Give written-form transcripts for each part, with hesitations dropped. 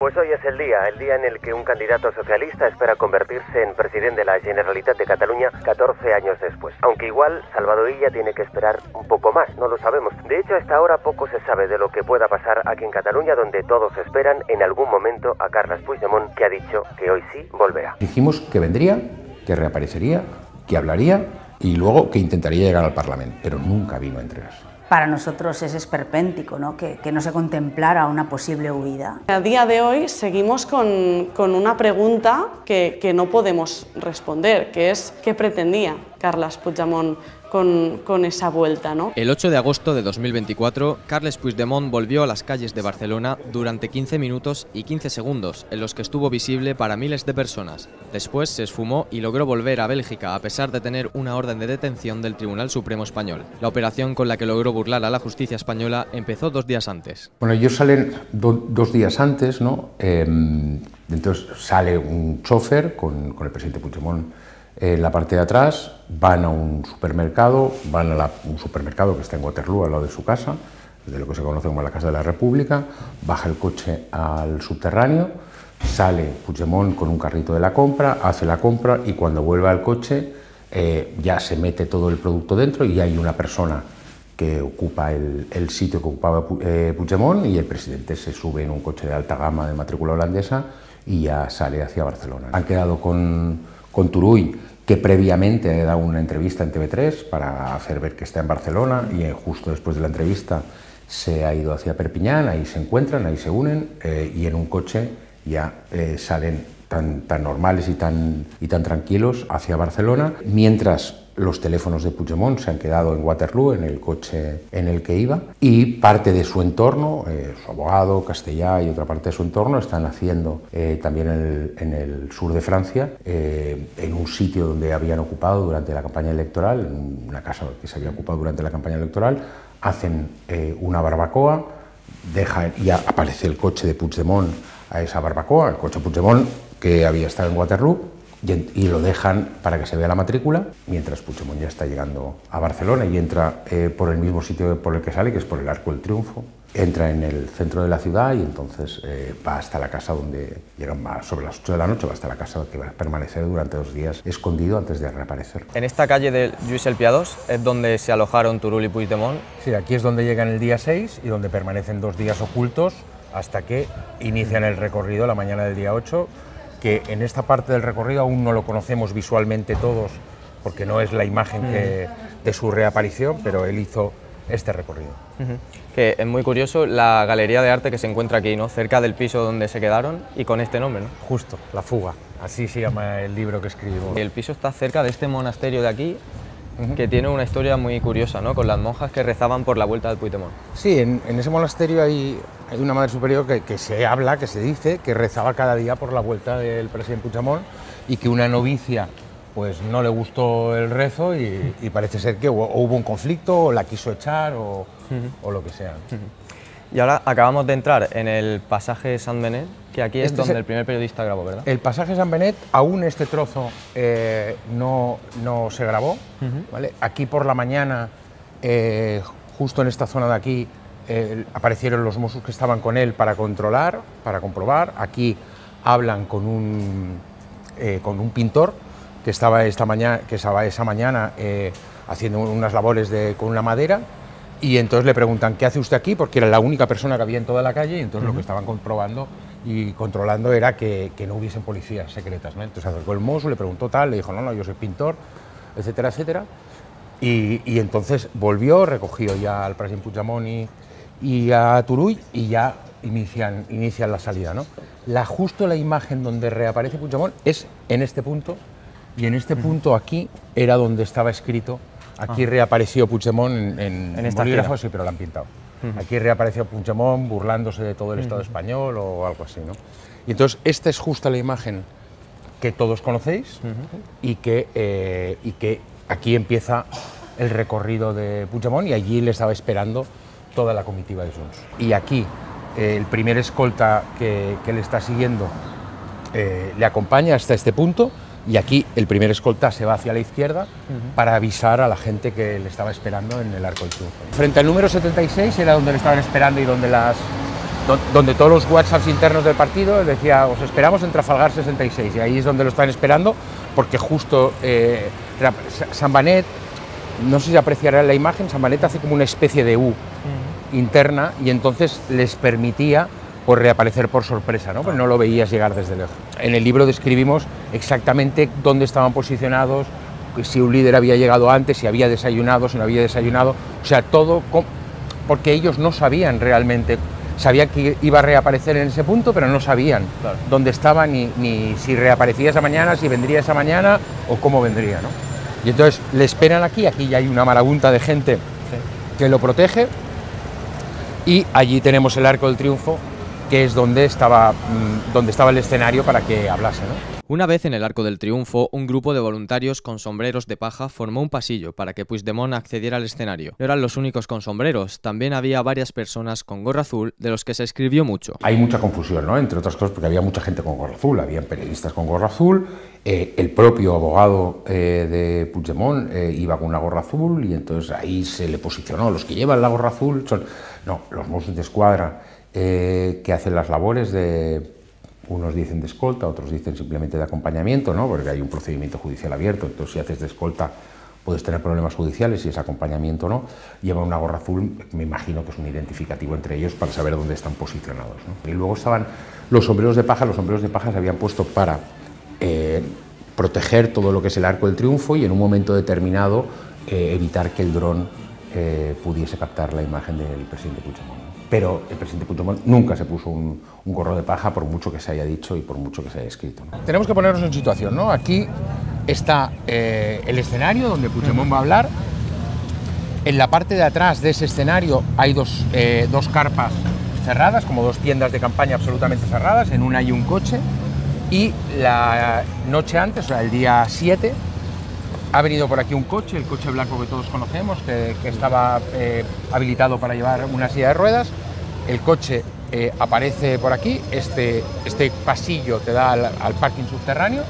Pues hoy es el día en el que un candidato socialista espera convertirse en presidente de la Generalitat de Cataluña 14 años después. Aunque igual Salvador Illa tiene que esperar un poco más, no lo sabemos. De hecho, hasta ahora poco se sabe de lo que pueda pasar aquí en Cataluña, donde todos esperan en algún momento a Carles Puigdemont, que ha dicho que hoy sí volverá. Dijimos que vendría, que reaparecería, que hablaría y luego que intentaría llegar al Parlamento, pero nunca vino a entregarse. Para nosotros es esperpéntico, ¿no? Que no se contemplara una posible huida. A día de hoy seguimos con una pregunta que no podemos responder, que es ¿qué pretendía Carles Puigdemont con esa vuelta, ¿no? El 8 de agosto de 2024, Carles Puigdemont volvió a las calles de Barcelona durante 15 minutos y 15 segundos, en los que estuvo visible para miles de personas. Después se esfumó y logró volver a Bélgica, a pesar de tener una orden de detención del Tribunal Supremo Español. La operación con la que logró burlar a la justicia española empezó 2 días antes. Bueno, ellos salen 2 días antes, ¿no? Entonces sale un chofer con el presidente Puigdemont en la parte de atrás, van a un supermercado, un supermercado que está en Waterloo, al lado de su casa, de lo que se conoce como la Casa de la República, baja el coche al subterráneo, sale Puigdemont con un carrito de la compra, hace la compra y cuando vuelve al coche ya se mete todo el producto dentro y hay una persona que ocupa el sitio que ocupaba Puigdemont y el presidente se sube en un coche de alta gama de matrícula holandesa y ya sale hacia Barcelona. Han quedado con Turull, que previamente ha dado una entrevista en TV3 para hacer ver que está en Barcelona y justo después de la entrevista se ha ido hacia Perpiñán, ahí se encuentran, ahí se unen y en un coche ya salen tan normales y tan tranquilos hacia Barcelona, mientras los teléfonos de Puigdemont se han quedado en Waterloo, en el coche en el que iba, y parte de su entorno, su abogado, Castellà y otra parte de su entorno, están haciendo también en el sur de Francia, en un sitio donde habían ocupado durante la campaña electoral, en una casa que se había ocupado durante la campaña electoral, hacen una barbacoa, y aparece el coche de Puigdemont a esa barbacoa, el coche de Puigdemont que había estado en Waterloo, y lo dejan para que se vea la matrícula, mientras Puigdemont ya está llegando a Barcelona y entra por el mismo sitio por el que sale, que es por el Arco del Triunfo. Entra en el centro de la ciudad y entonces va hasta la casa donde llegan sobre las 8 de la noche, va hasta la casa que va a permanecer durante 2 días escondido antes de reaparecer. En esta calle de Lluís el Piadós es donde se alojaron Turull y Puigdemont. Sí, aquí es donde llegan el día 6 y donde permanecen 2 días ocultos hasta que inician el recorrido la mañana del día 8, que en esta parte del recorrido aún no lo conocemos visualmente todos, porque no es la imagen de su reaparición, pero él hizo este recorrido. Que es muy curioso la galería de arte que se encuentra aquí, ¿no? Cerca del piso donde se quedaron y con este nombre, ¿no? Justo, La Fuga, así se llama el libro que escribimos. El piso está cerca de este monasterio de aquí, que tiene una historia muy curiosa, ¿no? Con las monjas que rezaban por la vuelta del Puigdemont. Sí, en ese monasterio hay una madre superior que se dice que rezaba cada día por la vuelta del presidente Puigdemont y que una novicia pues no le gustó el rezo y parece ser que hubo un conflicto o la quiso echar o lo que sea. Y ahora acabamos de entrar en el pasaje Sant Benet, que aquí es donde el primer periodista grabó, ¿verdad? El pasaje Sant Benet, aún este trozo no se grabó, ¿vale? Aquí por la mañana, justo en esta zona de aquí, aparecieron los Mossos que estaban con él para comprobar. Aquí hablan con un pintor que estaba esa mañana haciendo unas labores con una madera. Y entonces le preguntan, ¿qué hace usted aquí? Porque era la única persona que había en toda la calle y entonces lo que estaban comprobando y controlando era que no hubiesen policías secretas, ¿no? Entonces acercó el mozo, le preguntó tal, le dijo, no, yo soy pintor, etcétera, etcétera. Y entonces volvió, recogió ya al presidente Puigdemont y a Turull y ya inician la salida, ¿no? Justo la imagen donde reaparece Puigdemont es en este punto y en este punto aquí era donde estaba escrito. Aquí reapareció Puigdemont en esta bolígrafo, sí, pero lo han pintado. Aquí reapareció Puigdemont burlándose de todo el Estado español o algo así, ¿no? Y entonces esta es justo la imagen que todos conocéis y que aquí empieza el recorrido de Puigdemont y allí le estaba esperando toda la comitiva de Junts. Y aquí el primer escolta que le está siguiendo le acompaña hasta este punto. Y aquí el primer escolta se va hacia la izquierda para avisar a la gente que le estaba esperando en el Arco del Triunfo. Frente al número 76 era donde le estaban esperando y donde las donde todos los WhatsApps internos del partido decía, os esperamos en Trafalgar 66, y ahí es donde lo están esperando, porque justo Sant Benet, no sé si apreciarán la imagen, Sant Benet hace como una especie de U interna, y entonces les permitía pues reaparecer por sorpresa, ¿no? Pues no lo veías llegar desde lejos. En el libro describimos exactamente dónde estaban posicionados, si un líder había llegado antes, si había desayunado, si no había desayunado, o sea, todo, porque ellos no sabían realmente, sabían que iba a reaparecer en ese punto, pero no sabían dónde estaba, ni si reaparecía esa mañana, si vendría esa mañana, o cómo vendría, ¿no? Y entonces le esperan aquí ya hay una marabunta de gente que lo protege, y allí tenemos el Arco del Triunfo, que es donde estaba el escenario para que hablase, ¿no? Una vez en el Arco del Triunfo, un grupo de voluntarios con sombreros de paja formó un pasillo para que Puigdemont accediera al escenario. No eran los únicos con sombreros, también había varias personas con gorra azul, de los que se escribió mucho. Hay mucha confusión, ¿no? Entre otras cosas porque había mucha gente con gorra azul, había periodistas con gorra azul, el propio abogado de Puigdemont iba con una gorra azul, y entonces ahí se le posicionó, los que llevan la gorra azul son los Mossos d'Esquadra, que hacen las labores de, unos dicen de escolta, otros dicen simplemente de acompañamiento, ¿no? Porque hay un procedimiento judicial abierto, entonces si haces de escolta puedes tener problemas judiciales, si es acompañamiento no. Llevan una gorra azul, me imagino que es un identificativo entre ellos para saber dónde están posicionados, ¿no? Y luego estaban los sombreros de paja se habían puesto para proteger todo lo que es el Arco del Triunfo y en un momento determinado evitar que el dron pudiese captar la imagen del presidente Puigdemont, ¿no? Pero el presidente Puigdemont nunca se puso un gorro de paja, por mucho que se haya dicho y por mucho que se haya escrito, ¿no? Tenemos que ponernos en situación, ¿no? Aquí está el escenario donde Puigdemont va a hablar. En la parte de atrás de ese escenario hay dos carpas cerradas, como dos tiendas de campaña absolutamente cerradas. En una hay un coche, y la noche antes, o sea, el día 7, ha venido por aquí un coche, el coche blanco que todos conocemos, que estaba habilitado para llevar una silla de ruedas. El coche aparece por aquí, este pasillo te da al parking subterráneo,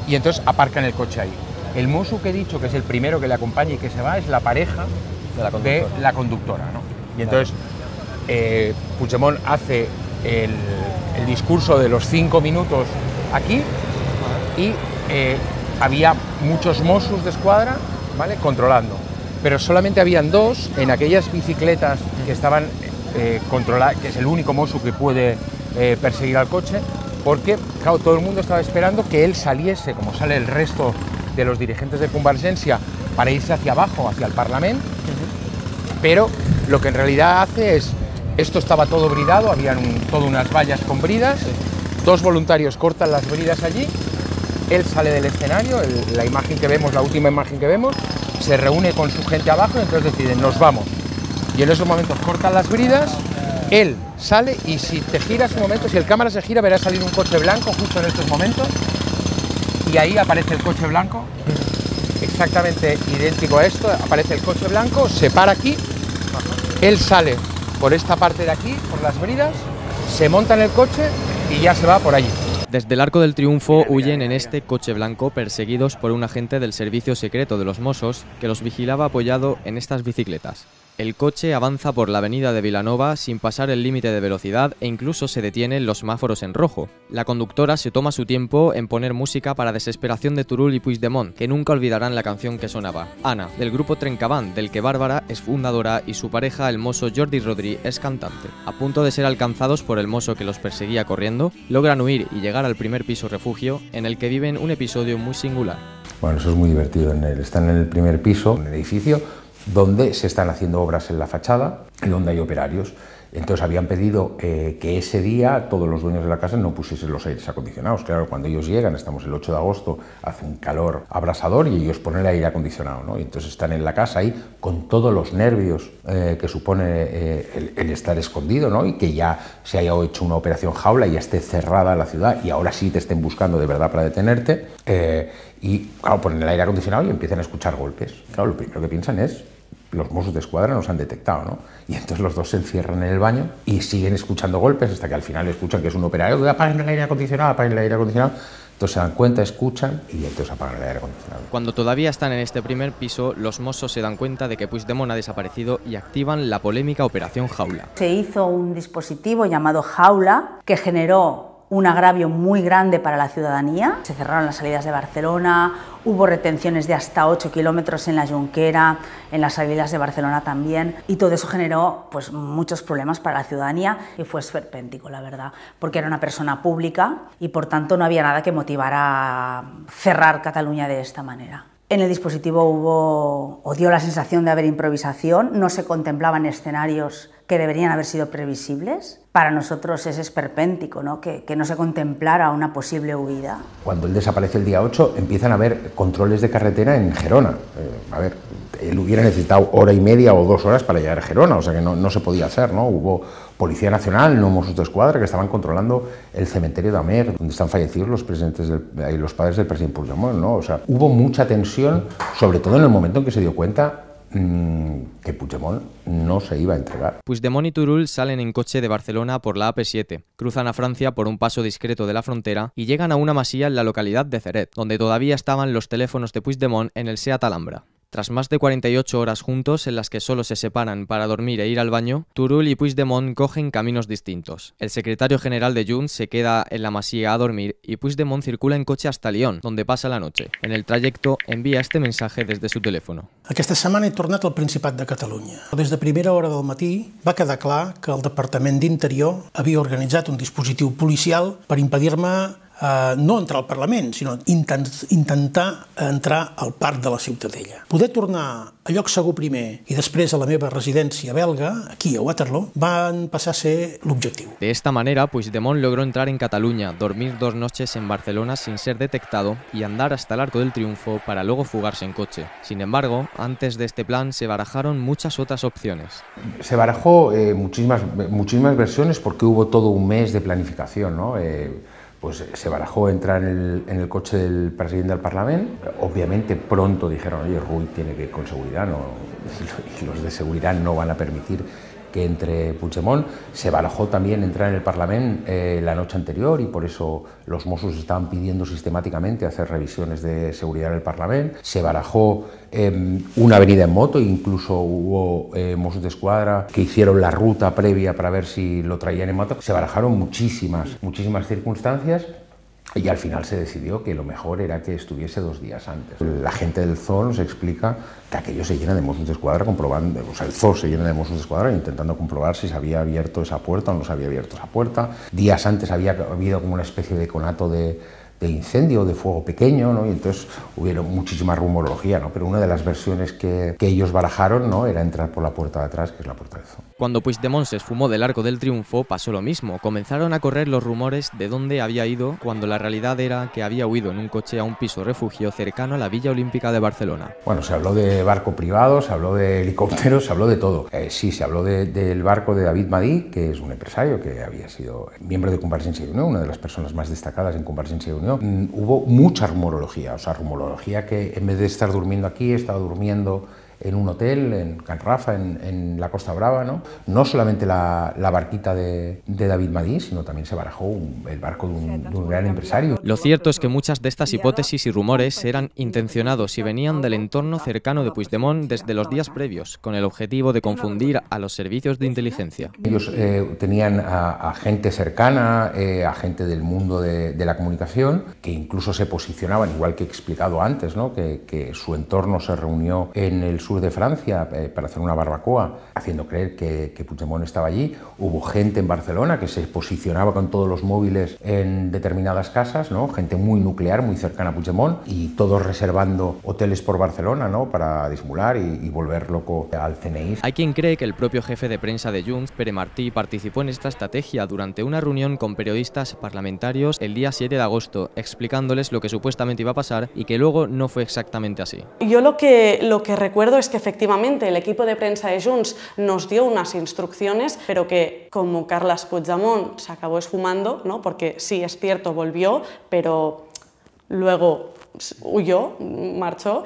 y entonces aparcan el coche ahí. El mozo que he dicho, que es el primero que le acompaña y que se va, es la pareja de la conductora, ¿no? Y entonces Puigdemont hace el discurso de los 5 minutos aquí, y había muchos Mossos d'Esquadra, ¿vale?, controlando, pero solamente habían 2 en aquellas bicicletas que estaban controladas, que es el único Mosso que puede perseguir al coche, porque claro, todo el mundo estaba esperando que él saliese, como sale el resto de los dirigentes de Convergencia, para irse hacia abajo, hacia el Parlamento, pero lo que en realidad hace es, esto estaba todo bridado, habían todas unas vallas con bridas, 2 voluntarios cortan las bridas allí. Él sale del escenario, la imagen que vemos, la última imagen que vemos, se reúne con su gente abajo y entonces deciden, nos vamos. Y en esos momentos cortan las bridas, él sale y si te giras un momento, si el cámara se gira, verás salir un coche blanco justo en estos momentos, y ahí aparece el coche blanco, exactamente idéntico a esto, aparece el coche blanco, se para aquí, él sale por esta parte de aquí, por las bridas, se monta en el coche y ya se va por allí. Desde el Arco del Triunfo huyen en este coche blanco perseguidos por un agente del servicio secreto de los Mossos que los vigilaba apoyado en estas bicicletas. El coche avanza por la avenida de Vilanova sin pasar el límite de velocidad e incluso se detiene en los semáforos en rojo. La conductora se toma su tiempo en poner música para desesperación de Turull y Puigdemont, que nunca olvidarán la canción que sonaba. Ana, del grupo Trencavant, del que Bárbara es fundadora y su pareja, el mozo Jordi Rodri, es cantante. A punto de ser alcanzados por el mozo que los perseguía corriendo, logran huir y llegar al primer piso refugio, en el que viven un episodio muy singular. Bueno, eso es muy divertido. Están en el primer piso, en el edificio, donde se están haciendo obras en la fachada y donde hay operarios. Entonces habían pedido que ese día todos los dueños de la casa no pusiesen los aires acondicionados. Claro, cuando ellos llegan, estamos el 8 de agosto, hace un calor abrasador y ellos ponen el aire acondicionado, ¿no? Y entonces están en la casa ahí con todos los nervios que supone el estar escondido, ¿no? Y que ya se haya hecho una operación jaula y ya esté cerrada la ciudad y ahora sí te estén buscando de verdad para detenerte. Y claro, ponen el aire acondicionado y empiezan a escuchar golpes. Claro, lo primero que piensan es: los Mossos d'Esquadra nos han detectado, ¿no? Y entonces los dos se encierran en el baño y siguen escuchando golpes hasta que al final escuchan que es un operario, apaguen el aire acondicionado, apaguen el aire acondicionado. Entonces se dan cuenta, escuchan y entonces apagan el aire acondicionado. Cuando todavía están en este primer piso, los Mossos se dan cuenta de que Puigdemont ha desaparecido y activan la polémica Operación Jaula. Se hizo un dispositivo llamado Jaula que generó un agravio muy grande para la ciudadanía. Se cerraron las salidas de Barcelona, hubo retenciones de hasta 8 kilómetros en la Jonquera, en las salidas de Barcelona también, y todo eso generó pues, muchos problemas para la ciudadanía y fue esperpéntico, la verdad, porque era una persona pública y por tanto no había nada que motivara a cerrar Cataluña de esta manera. En el dispositivo dio la sensación de haber improvisación, no se contemplaban escenarios que deberían haber sido previsibles. Para nosotros es esperpéntico, ¿no? Que no se contemplara una posible huida. Cuando él desaparece el día 8 empiezan a haber controles de carretera en Gerona. Él hubiera necesitado hora y media o 2 horas para llegar a Gerona, o sea que no se podía hacer, ¿no? Hubo Policía Nacional, no Mossos d'Esquadra, que estaban controlando el cementerio de Amer, donde están fallecidos los padres del presidente Puigdemont, ¿no? O sea, hubo mucha tensión, sobre todo en el momento en que se dio cuenta que Puigdemont no se iba a entregar. Puigdemont y Turull salen en coche de Barcelona por la AP7, cruzan a Francia por un paso discreto de la frontera y llegan a una masía en la localidad de Ceret, donde todavía estaban los teléfonos de Puigdemont en el Seat Alhambra. Tras más de 48 horas juntos, en las que solo se separan para dormir e ir al baño, Turull y Puigdemont cogen caminos distintos. El secretario general de Junts se queda en la Masía a dormir y Puigdemont circula en coche hasta Lyon, donde pasa la noche. En el trayecto envía este mensaje desde su teléfono. Aquesta setmana he tornat al Principat de Catalunya. Des de primera hora del matí va quedar clar que el Departament d'Interior havia organitzat un dispositiu policial per impedir-me no entrar al Parlament, sinó intentar entrar al Parc de la Ciutadella. Poder tornar a lloc segur primer i després a la meva residència belga, aquí a Waterloo, van passar a ser l'objectiu. De esta manera, Puigdemont logró entrar en Cataluña, dormir 2 noches en Barcelona sin ser detectado y andar hasta el Arco del Triunfo para luego fugarse en coche. Sin embargo, antes de este plan se barajaron muchas otras opciones. Se barajó muchísimas versiones porque hubo todo un mes de planificación, ¿no? Pues se barajó entrar en el coche del presidente del Parlamento. Obviamente pronto dijeron, oye, Rull tiene que ir con seguridad, y los de seguridad no van a permitir que entre Puigdemont. Se barajó también entrar en el Parlamento la noche anterior y por eso los Mossos estaban pidiendo sistemáticamente hacer revisiones de seguridad en el Parlamento. Se barajó una venida en moto, incluso hubo Mossos d'Esquadra que hicieron la ruta previa para ver si lo traían en moto. Se barajaron muchísimas circunstancias y al final se decidió que lo mejor era que estuviese 2 días antes. La gente del zoo nos explica que aquello se llena de Mossos d'Esquadra comprobando, o sea, el zoo se llena de Mossos d'Esquadra intentando comprobar si se había abierto esa puerta o no se había abierto esa puerta. Días antes había habido como una especie de conato de incendio, de fuego pequeño, ¿no? Y entonces hubieron muchísima rumorología, ¿no? Pero una de las versiones que ellos barajaron, ¿no? Era entrar por la puerta de atrás, que es la puerta del zoo. Cuando Puigdemont se esfumó del Arco del Triunfo pasó lo mismo. Comenzaron a correr los rumores de dónde había ido, cuando la realidad era que había huido en un coche a un piso refugio cercano a la Villa Olímpica de Barcelona. Bueno, se habló de barco privado, se habló de helicópteros, se habló de todo. Sí, se habló del barco de David Madí, que es un empresario que había sido miembro de Convergencia y Unió, una de las personas más destacadas en Convergencia y Unió. Hubo mucha rumorología, o sea, rumorología que en vez de estar durmiendo aquí, estaba durmiendo en un hotel, en Can Rafa, en la Costa Brava, ¿no? No solamente la barquita de David Madí, sino también se barajó el barco de un gran empresario. Lo cierto es que muchas de estas hipótesis y rumores eran intencionados y venían del entorno cercano de Puigdemont desde los días previos, con el objetivo de confundir a los servicios de inteligencia. Ellos tenían a gente cercana, a gente del mundo de la comunicación, que incluso se posicionaban, igual que he explicado antes, ¿no? que su entorno se reunió en el sur de Francia para hacer una barbacoa, haciendo creer que Puigdemont estaba allí. Hubo gente en Barcelona que se posicionaba con todos los móviles en determinadas casas, ¿no? Gente muy nuclear, muy cercana a Puigdemont, y todos reservando hoteles por Barcelona, ¿no? Para disimular y volver loco al CNI. Hay quien cree que el propio jefe de prensa de Junts, Pere Martí, participó en esta estrategia durante una reunión con periodistas parlamentarios el día 7 de agosto, explicándoles lo que supuestamente iba a pasar y que luego no fue exactamente así. Yo lo que recuerdo es que efectivamente el equipo de prensa de Junts nos dio unas instrucciones, pero que como Carles Puigdemont se acabó esfumando, ¿no? Porque sí, es cierto, volvió, pero luego huyó, marchó.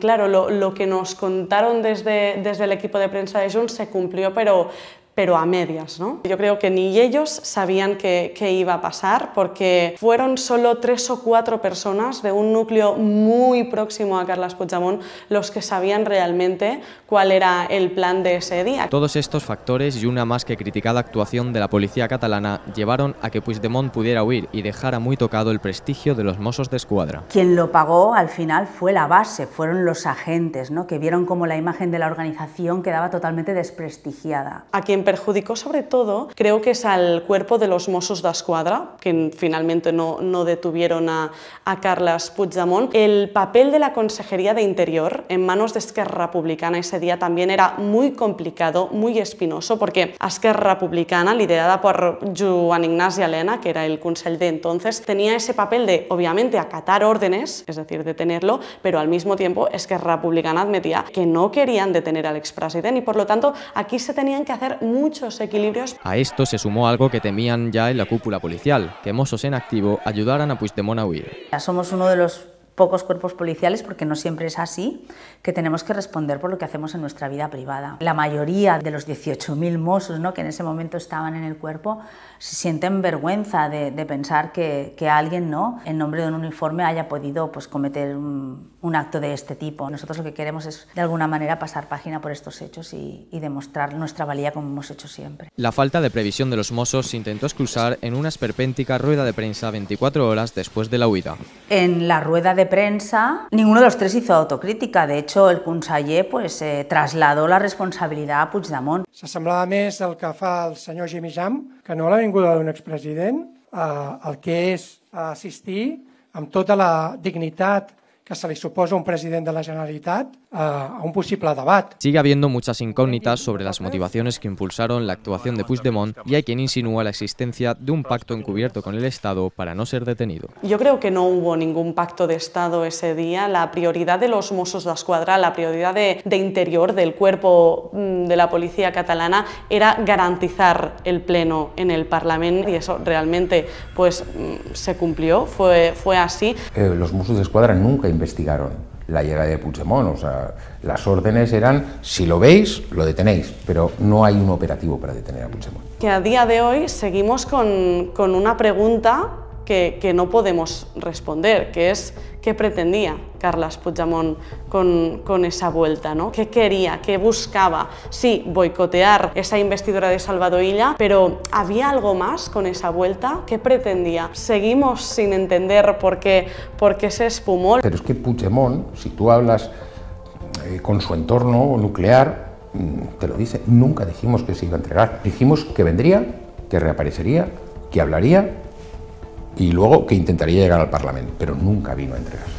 Claro, lo que nos contaron desde el equipo de prensa de Junts se cumplió, pero pero a medias, ¿no? Yo creo que ni ellos sabían qué iba a pasar, porque fueron solo 3 o 4 personas de un núcleo muy próximo a Carles Puigdemont los que sabían realmente cuál era el plan de ese día. Todos estos factores y una más que criticada actuación de la policía catalana llevaron a que Puigdemont pudiera huir y dejara muy tocado el prestigio de los Mossos d'Esquadra. Quien lo pagó al final fue la base, fueron los agentes, ¿no? Que vieron como la imagen de la organización quedaba totalmente desprestigiada. A quien perjudicó sobre todo creo que es al cuerpo de los Mossos d'Esquadra, que finalmente no detuvieron a Carles Puigdemont. El papel de la Consejería de Interior en manos de Esquerra Republicana ese día también era muy complicado, muy espinoso, porque Esquerra Republicana, liderada por Joan Ignasi Elena, que era el consell de entonces, tenía ese papel de, obviamente, acatar órdenes, es decir, detenerlo, pero al mismo tiempo Esquerra Republicana admitía que no querían detener al expresidente y, por lo tanto, aquí se tenían que hacer muchos equilibrios. A esto se sumó algo que temían ya en la cúpula policial, que Mossos en activo ayudaran a Puigdemont a huir. Somos uno de los pocos cuerpos policiales, porque no siempre es así, que tenemos que responder por lo que hacemos en nuestra vida privada. La mayoría de los 18.000 Mossos, ¿no?, que en ese momento estaban en el cuerpo, se sienten vergüenza de pensar que alguien, ¿no?, en nombre de un uniforme haya podido, pues, cometer un acto de este tipo. Nosotros lo que queremos es, de alguna manera, pasar página por estos hechos y demostrar nuestra valía como hemos hecho siempre. La falta de previsión de los Mossos se intentó excusar en una esperpéntica rueda de prensa 24 horas después de la huida. En la rueda de prensa, ninguno de los tres hizo autocrítica. De hecho, el conseller trasladó la responsabilidad a Puigdemont. S'assemblava més el que fa el senyor Jimmy Jam, que no la vinguda d'un expresident, el que és assistir amb tota la dignitat que se li suposa a un president de la Generalitat a un posible debat. Sigue habiendo muchas incógnitas sobre las motivaciones que impulsaron la actuación de Puigdemont y hay quien insinúa la existencia de un pacto encubierto con el Estado para no ser detenido. Yo creo que no hubo ningún pacto de Estado ese día. La prioridad de los Mossos d'Esquadra, la prioridad de Interior, del cuerpo de la policía catalana, era garantizar el pleno en el Parlamento y eso realmente pues se cumplió, fue así. Los Mossos d'Esquadra nunca investigaron la llegada de Puigdemont, o sea, las órdenes eran, si lo veis, lo detenéis, pero no hay un operativo para detener a Puigdemont. Que a día de hoy seguimos con una pregunta que no podemos responder, que es ¿qué pretendía Carles Puigdemont con esa vuelta, ¿no? ¿Qué quería? ¿Qué buscaba? Sí, boicotear esa investidura de Salvador Illa, pero ¿había algo más con esa vuelta? ¿Qué pretendía? Seguimos sin entender por qué se esfumó. Pero es que Puigdemont, si tú hablas con su entorno nuclear, te lo dice, nunca dijimos que se iba a entregar. Dijimos que vendría, que reaparecería, que hablaría y luego que intentaría llegar al Parlamento, pero nunca vino a entregarse.